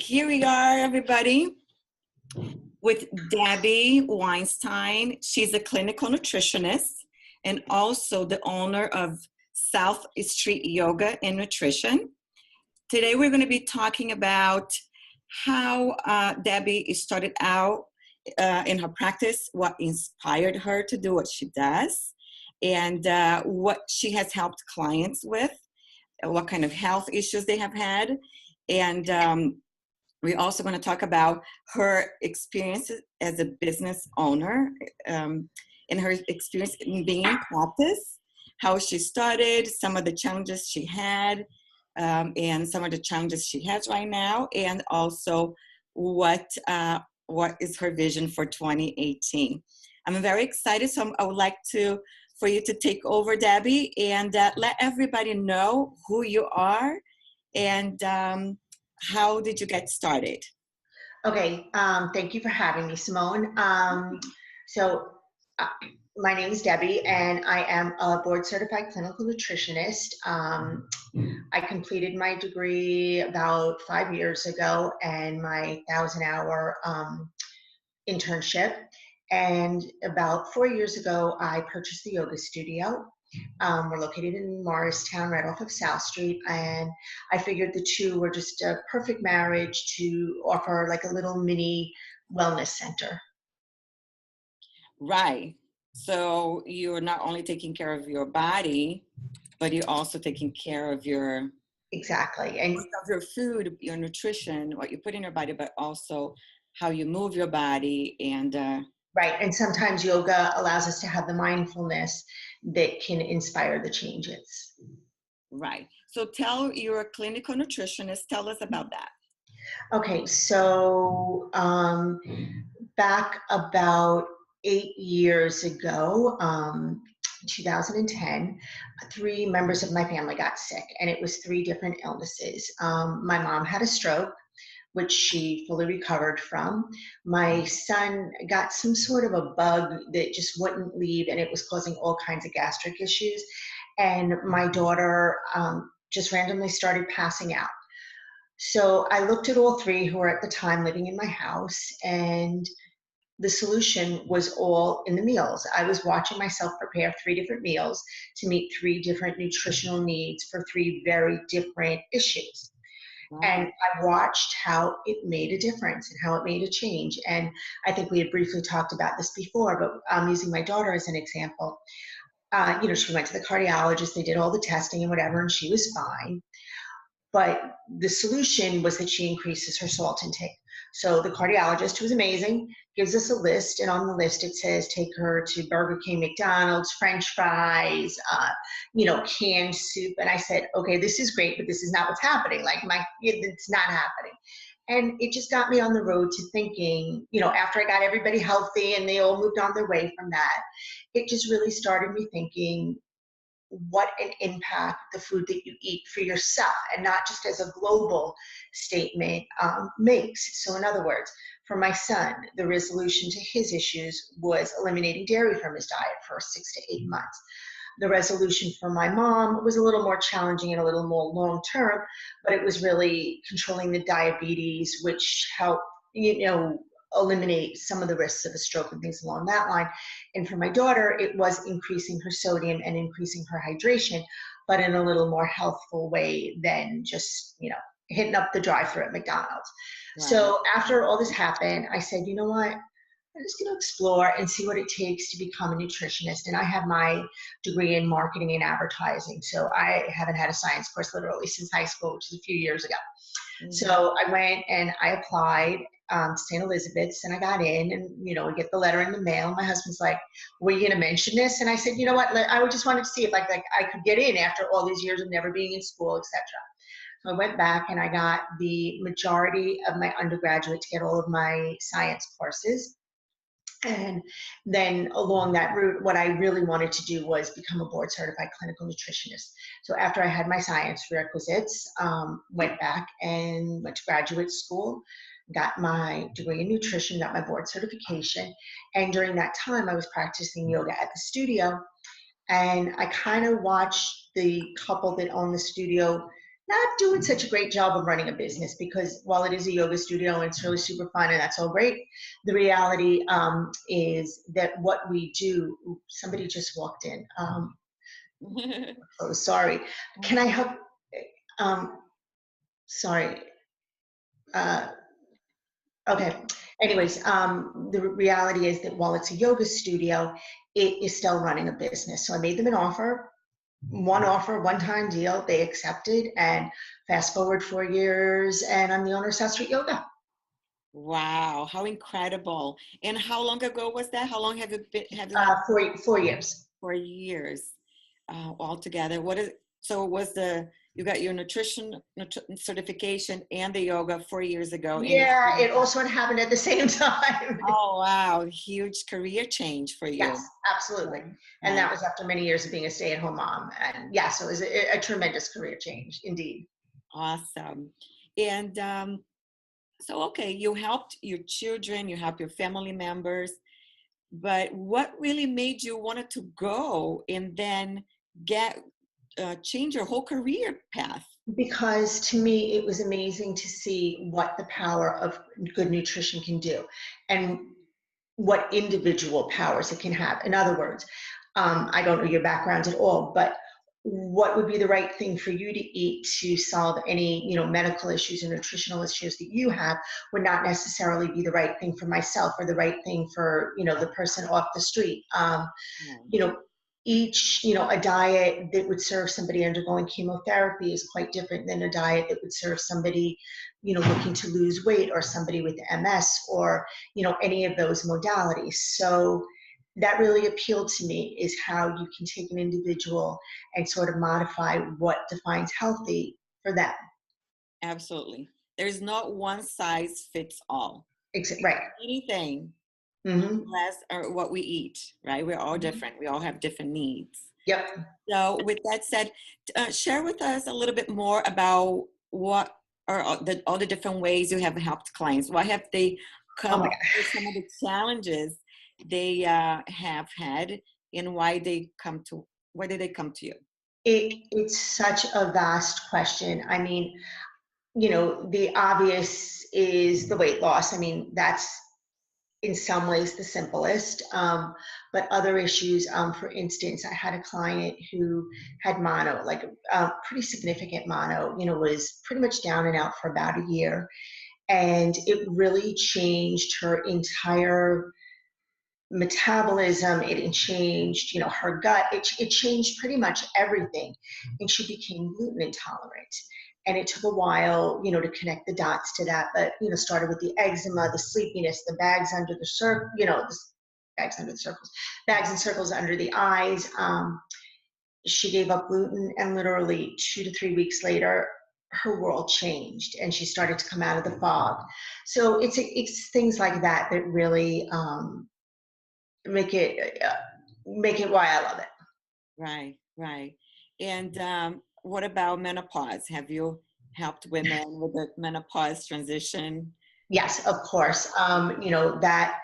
Here we are, everybody, with Debbie Weinstein. She's a clinical nutritionist and also the owner of South Street Yoga and Nutrition. Today, we're going to be talking about how Debbie started out in her practice, what inspired her to do what she does, and what she has helped clients with, what kind of health issues they have had. And we're also going to talk about her experiences as a business owner and her experience in being in practice, how she started, some of the challenges she had, and some of the challenges she has right now, and also what is her vision for 2018. I'm very excited, so I would like for you to take over, Debbie, and let everybody know who you are and how did you get started? Okay, thank you for having me, Simone. My name is Debbie, and I am a board-certified clinical nutritionist. I completed my degree about 5 years ago and my 1,000-hour internship. And about 4 years ago, I purchased the yoga studio. We're located in Morristown, right off of South Street, and I figured the two were just a perfect marriage to offer like a little mini wellness center. Right. So you're not only taking care of your body, but you're also taking care of your exactly and of your food, your nutrition, what you put in your body, but also how you move your body and right. And sometimes yoga allows us to have the mindfulness that can inspire the changes. Right. So you're a clinical nutritionist. Tell us about that. Okay. So back about 8 years ago, 2010, 3 members of my family got sick, and it was 3 different illnesses. My mom had a stroke, which she fully recovered from. My son got some sort of a bug that just wouldn't leave, and it was causing all kinds of gastric issues. And my daughter just randomly started passing out. So I looked at all 3 who were at the time living in my house, and the solution was all in the meals. I was watching myself prepare 3 different meals to meet 3 different nutritional needs for 3 very different issues. And I watched how it made a difference and how it made a change. And I think we had briefly talked about this before, but I'm using my daughter as an example. She went to the cardiologist, they did all the testing and whatever, and she was fine. But the solution was that she increases her salt intake. So the cardiologist, who's amazing, gives us a list, and on the list it says take her to Burger King, McDonald's, French fries, canned soup. And I said, okay, this is great, but this is not what's happening. It's not happening. And it just got me on the road to thinking, after I got everybody healthy and they all moved on their way from that, it just really started me thinking, what an impact the food that you eat for yourself and not just as a global statement makes. So in other words, for my son, the resolution to his issues was eliminating dairy from his diet for 6 to 8 months. The resolution for my mom was a little more challenging and a little more long-term, but it was really controlling the diabetes, which helped, eliminate some of the risks of a stroke and things along that line. And for my daughter, it was increasing her sodium and increasing her hydration, but in a little more healthful way than just, hitting up the drive-thru at McDonald's. Right. So after all this happened, I said, you know what? I'm just going to explore and see what it takes to become a nutritionist. And I have my degree in marketing and advertising. So I haven't had a science course literally since high school, which is a few years ago. Mm-hmm. So I went and I applied to St. Elizabeth's, and I got in, and we get the letter in the mail. My husband's like, were you going to mention this? And I said, you know what, I just wanted to see if I could get in after all these years of never being in school, etc. So I went back and I got the majority of my undergraduate to get all of my science courses. And then along that route, what I really wanted to do was become a board certified clinical nutritionist. So after I had my science requisites, went back and went to graduate school, got my degree in nutrition, got my board certification. And during that time, I was practicing yoga at the studio. And I kind of watched the couple that owned the studio not doing such a great job of running a business, because while it is a yoga studio and it's really super fun and that's all great, the reality is that what we do, somebody just walked in. Oh, sorry. Can I help? Um, sorry. Uh, okay. Anyways, the reality is that while it's a yoga studio, it is still running a business. So I made them an offer, one-time deal. They accepted, and fast forward 4 years, and I'm the owner of South Street Yoga. Wow, how incredible. And how long ago was that? How long have you been, have you 4 years. 4 years altogether? So was you got your nutrition certification and the yoga 4 years ago? Yeah, it all sort of happened at the same time. Oh, wow. Huge career change for you. Yes, absolutely. Right. And that was after many years of being a stay-at-home mom. And yes, it was a tremendous career change, indeed. Awesome. And so, okay, you helped your children, you helped your family members, but what really made you wanted to go and then change your whole career path? Because to me, it was amazing to see what the power of good nutrition can do and what individual powers it can have. In other words, I don't know your background at all, but what would be the right thing for you to eat to solve any, medical issues or nutritional issues that you have would not necessarily be the right thing for myself or the right thing for, the person off the street. Yeah. You know, a diet that would serve somebody undergoing chemotherapy is quite different than a diet that would serve somebody, looking to lose weight, or somebody with MS, or, any of those modalities. So that really appealed to me, is how you can take an individual and sort of modify what defines healthy for them. Absolutely. There's not one size fits all. Right. Anything Mm-hmm. less or what we eat, right? We're all different. We all have different needs. Yep. So with that said, share with us a little bit more about what are all the different ways you have helped clients. What have they Oh my come God. with, some of the challenges they have had, and why did they come to you? It's such a vast question. I mean, the obvious is the weight loss. I mean, that's in some ways the simplest. But other issues, for instance, I had a client who had mono, like pretty significant mono, was pretty much down and out for about a year. And it really changed her entire metabolism. It changed, her gut. It changed pretty much everything. And she became gluten intolerant. And it took a while, to connect the dots to that. But, started with the eczema, the sleepiness, the bags under the circle, the bags under the circles, bags and circles under the eyes. She gave up gluten, and literally 2 to 3 weeks later, her world changed, and she started to come out of the fog. So it's things like that that really make it why I love it. Right, right. And what about menopause? Have you helped women with the menopause transition? Yes, of course. That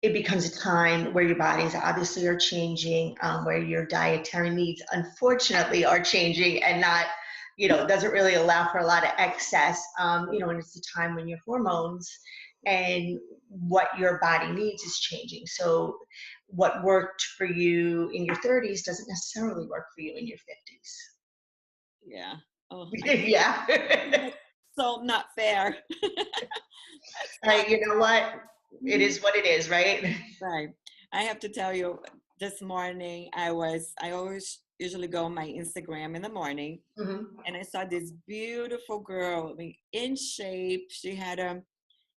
it becomes a time where your bodies obviously are changing, where your dietary needs unfortunately are changing, and not, doesn't really allow for a lot of excess. And it's a time when your hormones and what your body needs is changing. So what worked for you in your 30s doesn't necessarily work for you in your 50s. Yeah. Oh, Yeah. so not fair. You know what? It is what it is, right? Right. I have to tell you, this morning I always usually go on my Instagram in the morning, Mm-hmm. and I saw this beautiful girl, I mean, in shape. She had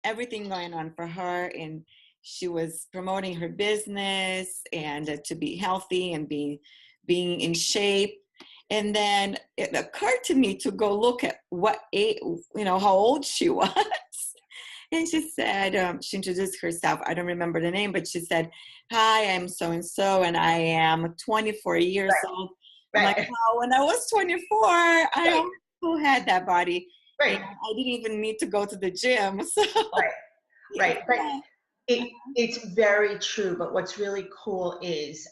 everything going on for her, and she was promoting her business and to be healthy and being in shape. And then it occurred to me to go look at how old she was. And she said, she introduced herself. I don't remember the name, but she said, "Hi, I'm so-and-so, and I am 24 years old." I'm Right. like, "Oh, when I was 24, I Right. also had that body. Right. And I didn't even need to go to the gym." So, Right. yes, Right. But it's very true. But what's really cool is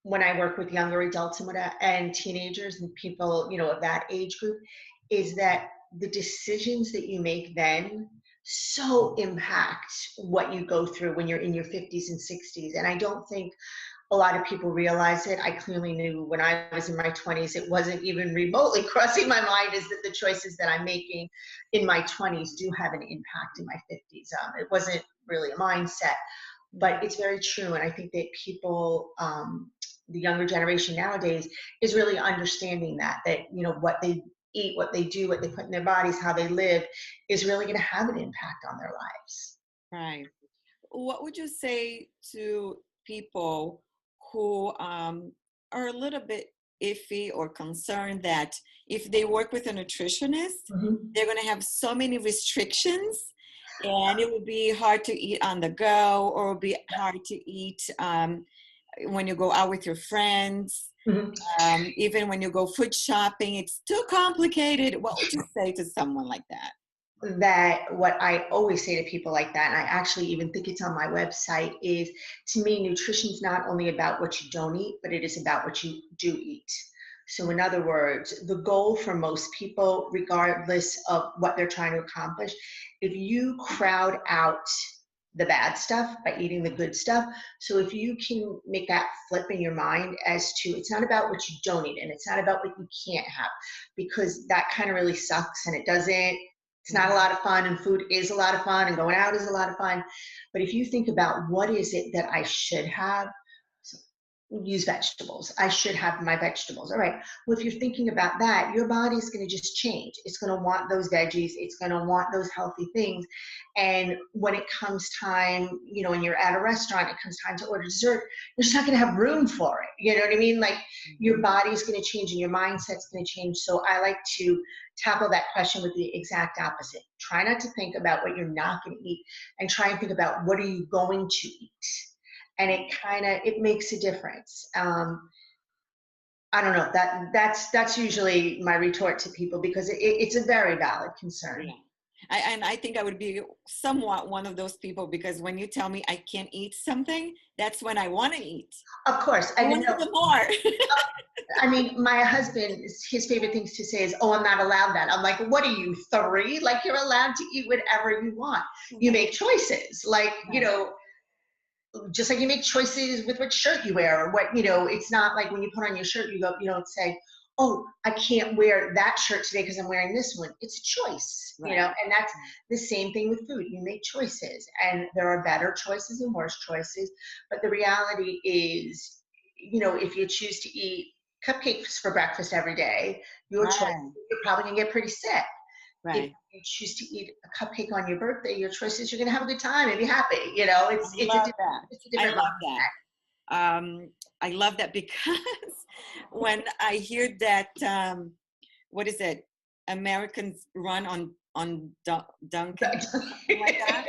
when I work with younger adults and teenagers and people, of that age group, is that the decisions that you make then so impact what you go through when you're in your 50s and 60s. And I don't think a lot of people realize it. I clearly knew when I was in my 20s, it wasn't even remotely crossing my mind, is that the choices that I'm making in my 20s do have an impact in my 50s. It wasn't really a mindset, but it's very true. And I think that people, the younger generation nowadays, is really understanding that what they eat, what they do, what they put in their bodies, how they live, is really going to have an impact on their lives. Right. What would you say to people who are a little bit iffy or concerned that if they work with a nutritionist, they're going to have so many restrictions, and it would be hard to eat on the go, or it would be hard to eat when you go out with your friends, even when you go food shopping, it's too complicated. What would you say to someone like that? That what I always say to people like that, and I actually even think it's on my website, is, to me, nutrition is not only about what you don't eat, but it is about what you do eat. So in other words, the goal for most people, regardless of what they're trying to accomplish, if you crowd out the bad stuff by eating the good stuff, so if you can make that flip in your mind as to, it's not about what you don't eat, and it's not about what you can't have, because that kind of really sucks, and it's not a lot of fun, and food is a lot of fun, and going out is a lot of fun. But if you think about, what is it that I should have? So use vegetables. I should have my vegetables. All right. Well, if you're thinking about that, your body's going to just change. It's going to want those veggies. It's going to want those healthy things. And when it comes time, when you're at a restaurant, it comes time to order dessert, you're just not going to have room for it. You know what I mean? Like, your body's going to change and your mindset's going to change. So I like to tackle that question with the exact opposite. Try not to think about what you're not going to eat, and try and think about, what are you going to eat? And it makes a difference. I don't know, that's usually my retort to people, because it's a very valid concern. Yeah. And I think I would be somewhat one of those people, because when you tell me I can't eat something, that's when I want to eat. Of course. I want the more. I mean, my husband, his favorite things to say is, "Oh, I'm not allowed that." I'm like, "What are you, 3? Like, you're allowed to eat whatever you want. You make choices. Like, just like you make choices with what shirt you wear, or what, it's not like when you put on your shirt, you don't say, "Oh, I can't wear that shirt today because I'm wearing this one." It's a choice, and that's the same thing with food. You make choices, and there are better choices and worse choices. But the reality is, if you choose to eat cupcakes for breakfast every day, your choice, you're probably going to get pretty sick. Right. If you choose to eat a cupcake on your birthday, your choice is you're going to have a good time and be happy. It's a different mindset. I love that, because when I hear that, what is it? Americans run on Dunkin', something like that.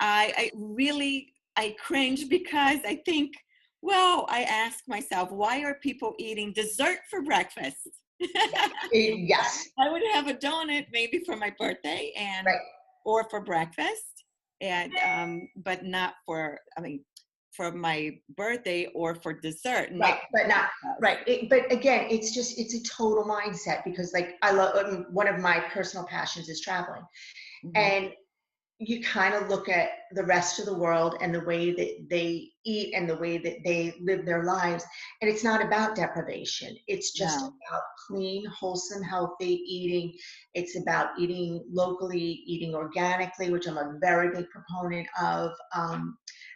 I cringe, because I think, well, I ask myself, why are people eating dessert for breakfast? Yes. I would have a donut maybe for my birthday or for breakfast, and but not for my birthday or for dessert. Right, but not right. But again, it's a total mindset, because like one of my personal passions is traveling, and you kind of look at the rest of the world and the way that they eat and the way that they live their lives. And it's not about deprivation. It's just about clean, wholesome, healthy eating. It's about eating locally, eating organically, which I'm a very big proponent of.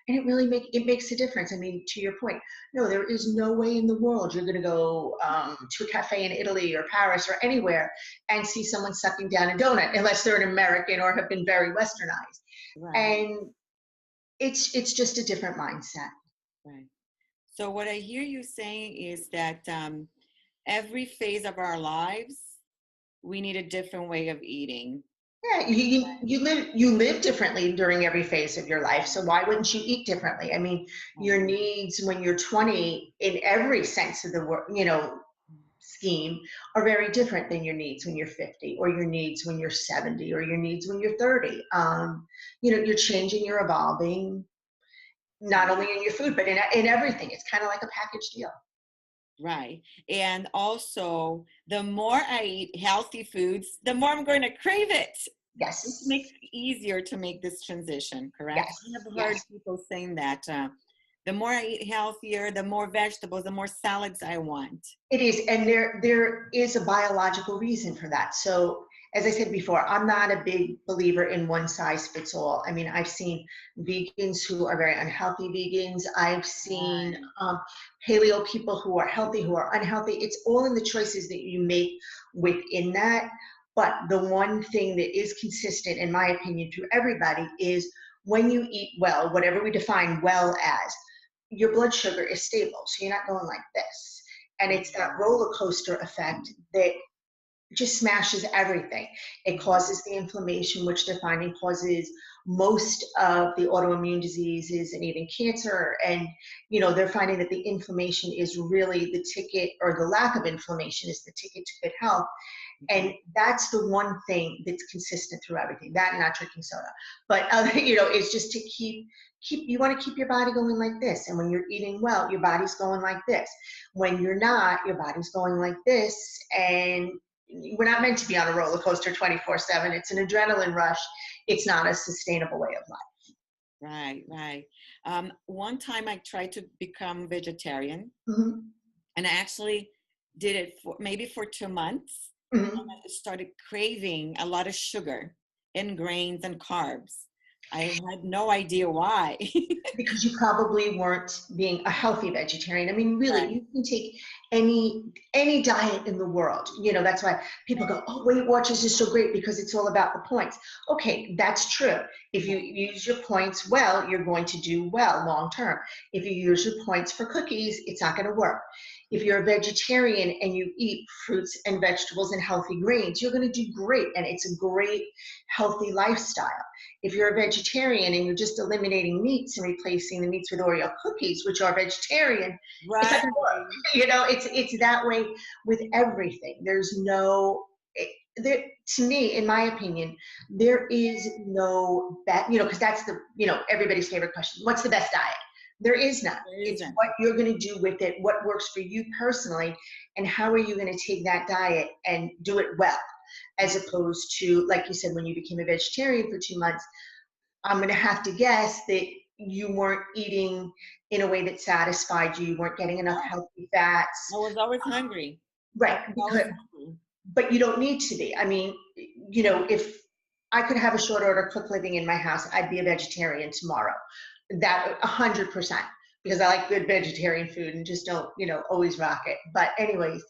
And it makes a difference. I mean, to your point, no, there is no way in the world you're going to go to a cafe in Italy or Paris or anywhere and see someone sucking down a donut, unless they're an American or have been very westernized. Right. And it's just a different mindset. Right. So what I hear you saying is that every phase of our lives, we need a different way of eating. Yeah, you live differently during every phase of your life. So why wouldn't you eat differently? I mean, your needs when you're 20, in every sense of the word, scheme, are very different than your needs when you're 50, or your needs when you're 70, or your needs when you're 30. You're changing, you're evolving. not only in your food, but in everything. It's kind of like a package deal. Right. And also, the more I eat healthy foods, the more I'm going to crave it. It Yes. makes it easier to make this transition, correct? Yes. I have heard Yes. people saying that the more I eat healthier, the more vegetables, the more salads I want. It is, and there is a biological reason for that. So, as I said before, I'm not a big believer in one size fits all. I mean, I've seen vegans who are very unhealthy vegans. I've seen Right. paleo people who are healthy, who are unhealthy. It's all in the choices that you make within that. But the one thing that is consistent, in my opinion, to everybody is when you eat well, whatever we define well as, your blood sugar is stable. So you're not going like this. And it's that roller coaster effect that just smashes everything. It causes the inflammation, which they're finding causes most of the autoimmune diseases and even cancer. And, they're finding that the inflammation is really the ticket, or the lack of inflammation is the ticket to good health. And that's the one thing that's consistent through everything, that and not drinking soda. But, it's just to keep, you want to keep your body going like this. And when you're eating well, your body's going like this. When you're not, your body's going like this. And we're not meant to be on a roller coaster 24/7. It's an adrenaline rush. It's not a sustainable way of life. Right, right. One time I tried to become vegetarian, Mm-hmm. and I actually did it for maybe for 2 months. And Mm-hmm. I started craving a lot of sugar and grains and carbs. I had no idea why. Because you probably weren't being a healthy vegetarian. I mean, really, Right. you can take any diet in the world. That's why people go, "Oh, Weight Watchers is so great because it's all about the points." Okay, that's true. If you use your points well, you're going to do well long term. If you use your points for cookies, it's not going to work. If you're a vegetarian and you eat fruits and vegetables and healthy grains, you're going to do great, and it's a great healthy lifestyle. If you're a vegetarian and you're just eliminating meats and replacing the meats with Oreo cookies, which are vegetarian, it's not Right. going to work. It's that way with everything. There's no, there, to me, in my opinion, there is no because that's everybody's favorite question. What's the best diet? There is none. There It's isn't. what you're going to do with it, what works for you personally, and how are you going to take that diet and do it well, as opposed to, like you said, when you became a vegetarian for 2 months, I'm going to have to guess that you weren't eating in a way that satisfied you. You weren't getting enough Oh, healthy fats. I was always hungry. I Right. was always Because, hungry. but you don't need to be. I mean, if I could have a short order cook living in my house, I'd be a vegetarian tomorrow. That 100%, because I like good vegetarian food and just don't, always rock it. But anyways,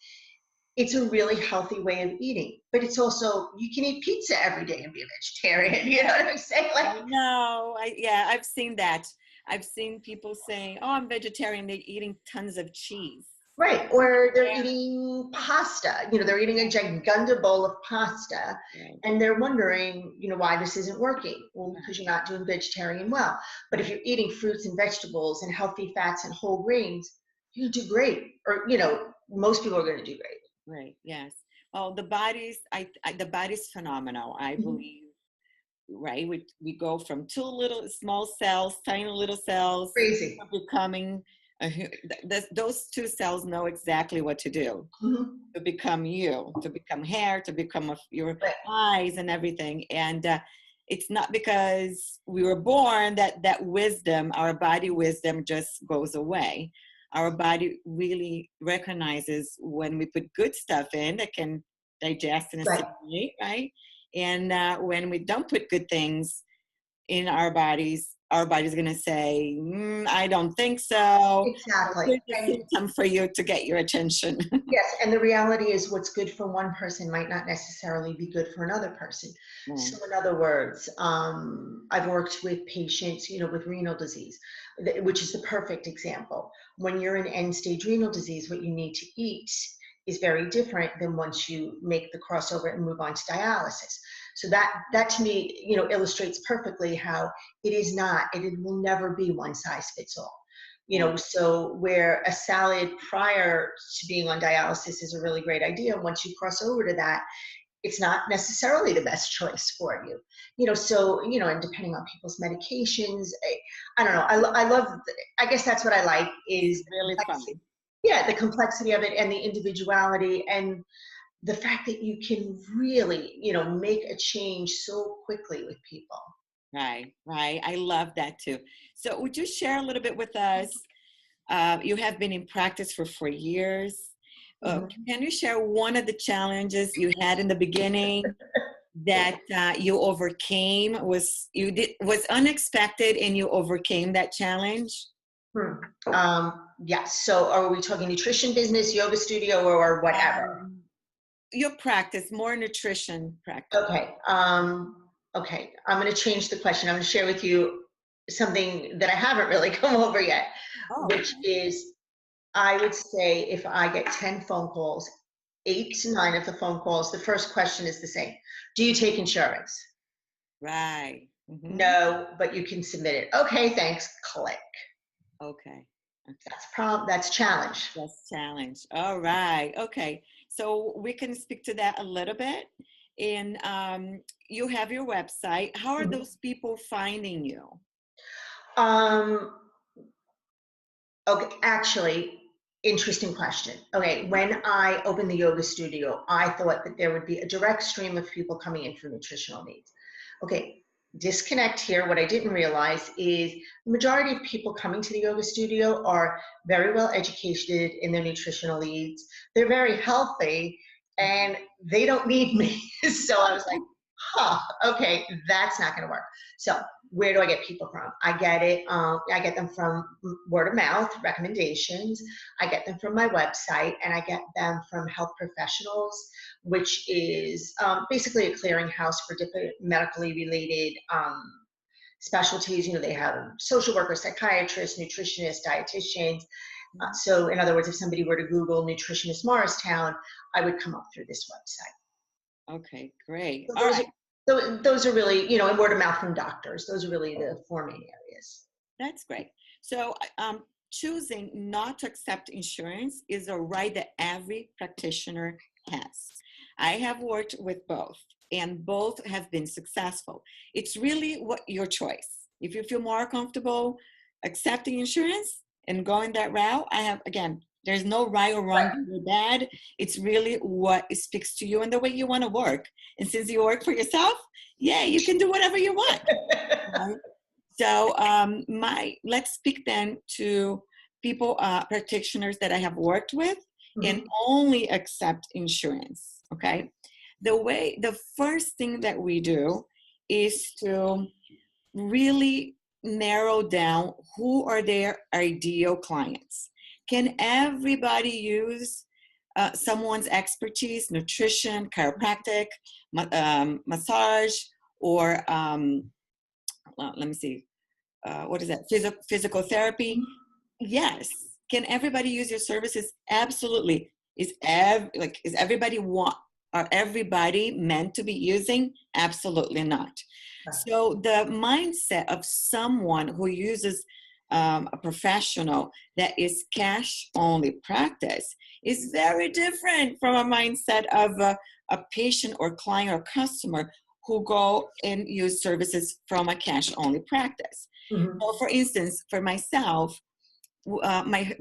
it's a really healthy way of eating. But it's also, you can eat pizza every day and be a vegetarian. You know what I'm saying? I know. I've seen that. I've seen people saying, "Oh, I'm vegetarian." They're eating tons of cheese. Right. Or they're Yeah. eating pasta. They're eating a gigunda bowl of pasta, Right. and they're wondering, why this isn't working. Well, because Right. you're not doing vegetarian well. But if you're eating fruits and vegetables and healthy fats and whole grains, you do great. Or, most people are going to do great. Right. Yes. Well, the body's phenomenal. I Mhm. believe. Right. We go from two little small cells, tiny little cells, Crazy. to becoming those two cells know exactly what to do Mhm. to become you, to become hair, to become your Right. eyes and everything. And it's not because we were born that wisdom, our body wisdom, just goes away. Our body really recognizes when we put good stuff in that can digest and Right. assimilate, right? And when we don't put good things in our body's going to say, I don't think so. Exactly. Here's a symptom for you to get your attention. Yes, and the reality is what's good for one person might not necessarily be good for another person. Mm. So in other words, I've worked with patients, with renal disease, which is the perfect example. When you're in end-stage renal disease, what you need to eat is very different than once you make the crossover and move on to dialysis. So that to me, illustrates perfectly how it will never be one size fits all. Right. So where a salad prior to being on dialysis is a really great idea, once you cross over to that, it's not necessarily the best choice for you. So, and depending on people's medications, I don't know. I love, I guess that's what I like is Really fun. yeah, the complexity of it and the individuality and the fact that you can really, make a change so quickly with people. Right. I love that too. So would you share a little bit with us? You have been in practice for 4 years. Can you share one of the challenges you had in the beginning that you overcame? Was unexpected and you overcame that challenge? Yes. So are we talking nutrition business, yoga studio, or whatever? Your practice, more nutrition practice. Okay. Okay. I'm going to change the question. I'm going to share with you something that I haven't really come over yet, which is, I would say if I get 10 phone calls, 8 to 9 of the phone calls, the first question is the same. Do you take insurance? Right. Mm-hmm. No, but you can submit it. Okay, thanks. Click. Okay. That's challenge. That's challenge. All right. Okay. So we can speak to that a little bit. And you have your website. How are those people finding you? Okay, actually, interesting question. Okay, when I opened the yoga studio, I thought that there would be a direct stream of people coming in for nutritional needs. Okay, disconnect here. What I didn't realize is the majority of people coming to the yoga studio are very well educated in their nutritional needs. They're very healthy and they don't need me. So I was like, okay, that's not going to work. So where do I get people from? I get them from word of mouth, recommendations. I get them from my website, and I get them from health professionals, which is basically a clearinghouse for different medically related specialties. They have social workers, psychiatrists, nutritionists, dietitians. So in other words, if somebody were to Google nutritionist Morristown, I would come up through this website. Okay, great. Those are really, and word of mouth from doctors. Those are really the 4 main areas. That's great. So choosing not to accept insurance is a right that every practitioner has. I have worked with both, and both have been successful. It's really your choice. If you feel more comfortable accepting insurance and going that route, there's no right or wrong or bad. It's really what speaks to you and the way you want to work. And since you work for yourself, you can do whatever you want. Right? So let's speak then to people, practitioners that I have worked with and only accept insurance. Okay. The first thing that we do is to really narrow down who are their ideal clients. Can everybody use someone's expertise, nutrition, chiropractic, massage, or let me see, what is that? Physical therapy? Yes. Can everybody use your services? Absolutely. Are everybody meant to be using? Absolutely not. So the mindset of someone who uses a professional that is cash only practice is very different from a mindset of a patient or client or customer who go and use services from a cash only practice. So for instance, for myself,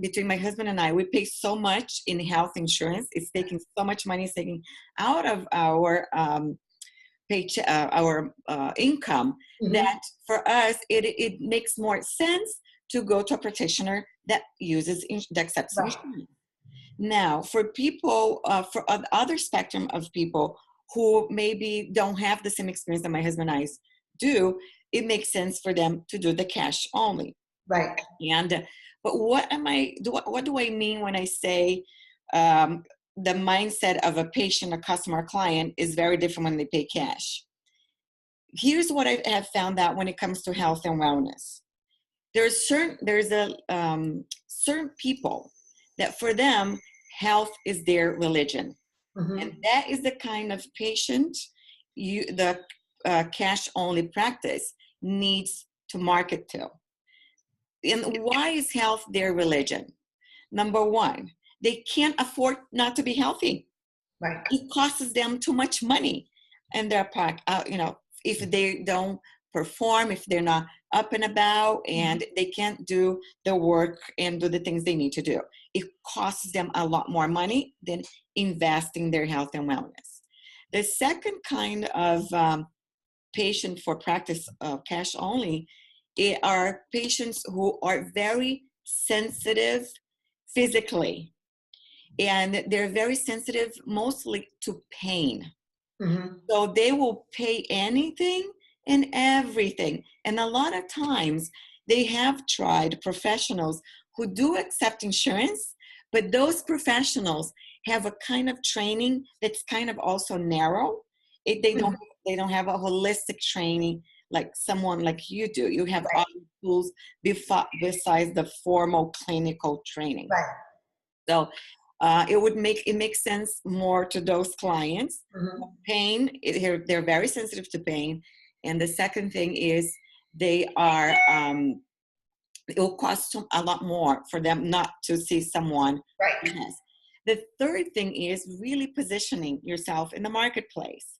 between my husband and I, we pay so much in health insurance. It's taking so much money, it's taking out of our paycheck, our income, that for us, it makes more sense to go to a practitioner that accepts insurance. Now, for people, for other spectrum of people who maybe don't have the same experience that my husband and I do, it makes sense for them to do the cash only. Right. But what do I mean when I say the mindset of a patient, a customer, a client is very different when they pay cash? Here's what I have found out when it comes to health and wellness. There's certain people that for them, health is their religion. And that is the kind of patient the cash only practice needs to market to. And why is health their religion? Number one, they can't afford not to be healthy. Right. It costs them too much money in their pocket, if they don't perform, if they're not up and about, and they can't do the work and do the things they need to do. It costs them a lot more money than investing in their health and wellness. The second kind of patient for practice cash only are patients who are very sensitive physically, and they're very sensitive mostly to pain. Mm-hmm. So they will pay anything and everything. And a lot of times they have tried professionals who do accept insurance, but those professionals have a kind of training that's kind of also narrow. They don't have a holistic training like someone like you do. You have Right. other tools besides the formal clinical training. Right. So it makes sense more to those clients. Mm-hmm. Pain, they're very sensitive to pain. And the second thing is they are, it will cost them a lot more for them not to see someone. Right. Yes. The third thing is really positioning yourself in the marketplace.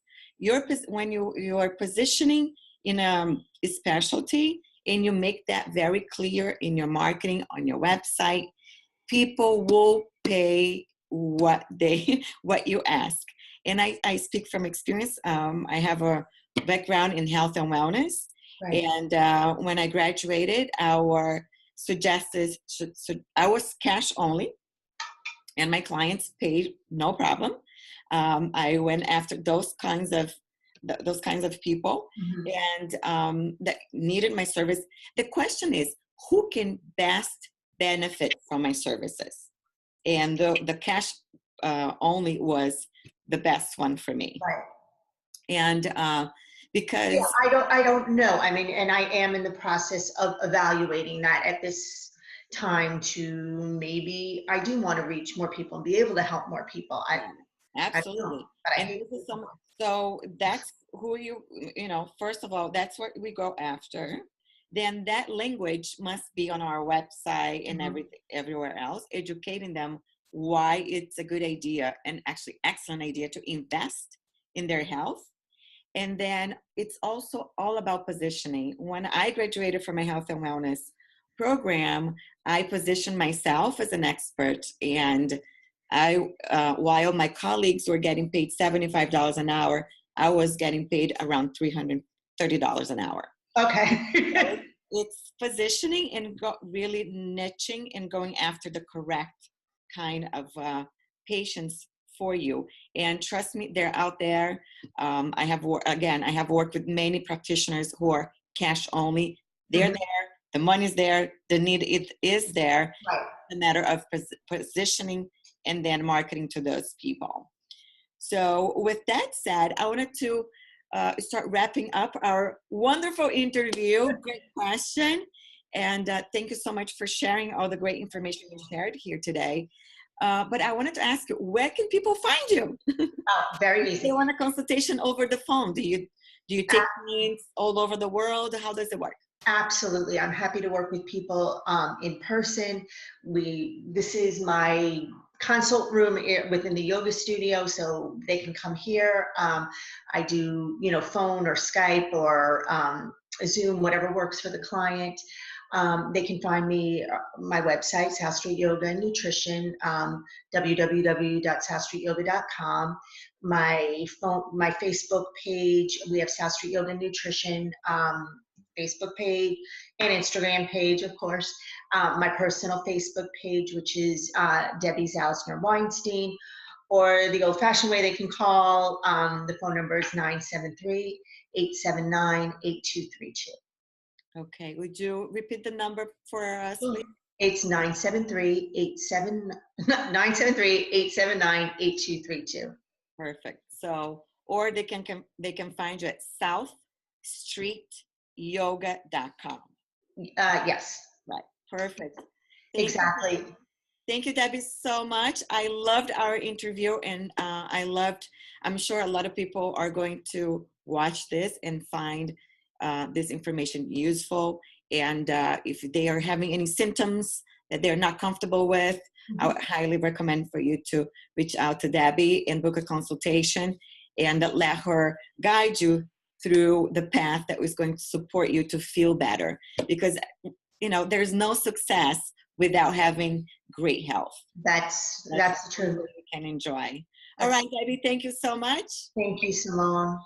When you are positioning in a specialty and you make that very clear in your marketing on your website, people will pay what you ask. And I speak from experience. I have a background in health and wellness. Right. And when I graduated, our suggested, I was cash only, and my clients paid no problem. I went after those kinds of people, and that needed my service. The question is, who can best benefit from my services? And the cash only was the best one for me. Right. And because I don't know. I mean, and I am in the process of evaluating that at this time to maybe I do want to reach more people and be able to help more people. absolutely. And this is so that's who first of all, that's what we go after. Then that language must be on our website and everywhere else, educating them why it's a good idea and actually excellent idea to invest in their health. And then it's also all about positioning. When I graduated from my health and wellness program, I positioned myself as an expert. And while my colleagues were getting paid $75 an hour, I was getting paid around $330 an hour. Okay. It's positioning and really niching and going after the correct kind of patients for you. And trust me, they're out there. I have worked with many practitioners who are cash only. They're there. The money's there. The need is there. Right. It's a matter of positioning and then marketing to those people. So with that said, I wanted to start wrapping up our wonderful interview. Great question. And thank you so much for sharing all the great information you shared here today. But I wanted to ask you, where can people find you? Very easy. They want a consultation over the phone. Do you take clients all over the world? How does it work? Absolutely. I'm happy to work with people in person. This is my consult room within the yoga studio, so they can come here. I do, phone or Skype or Zoom, whatever works for the client. They can find me, my website, South Street Yoga and Nutrition, www.southstreetyoga.com. My Facebook page, we have South Street Yoga and Nutrition Facebook page and Instagram page, of course. My personal Facebook page, which is Debbie Zausner-Weinstein, or the old-fashioned way they can call. The phone number is 973-879-8232. Okay, would you repeat the number for us, please? It's 973-879-8232. Perfect. So, or they can find you at southstreetyoga.com. Yes. Right. Perfect. Exactly. Thank you, Debbie, so much. I loved our interview, and I'm sure a lot of people are going to watch this and find this information useful. And if they are having any symptoms that they're not comfortable with, I would highly recommend for you to reach out to Debbie and book a consultation and let her guide you through the path that is going to support you to feel better. Because, there's no success without having great health. That's the truth. You can enjoy. All right, Debbie, thank you so much. Thank you, Simone.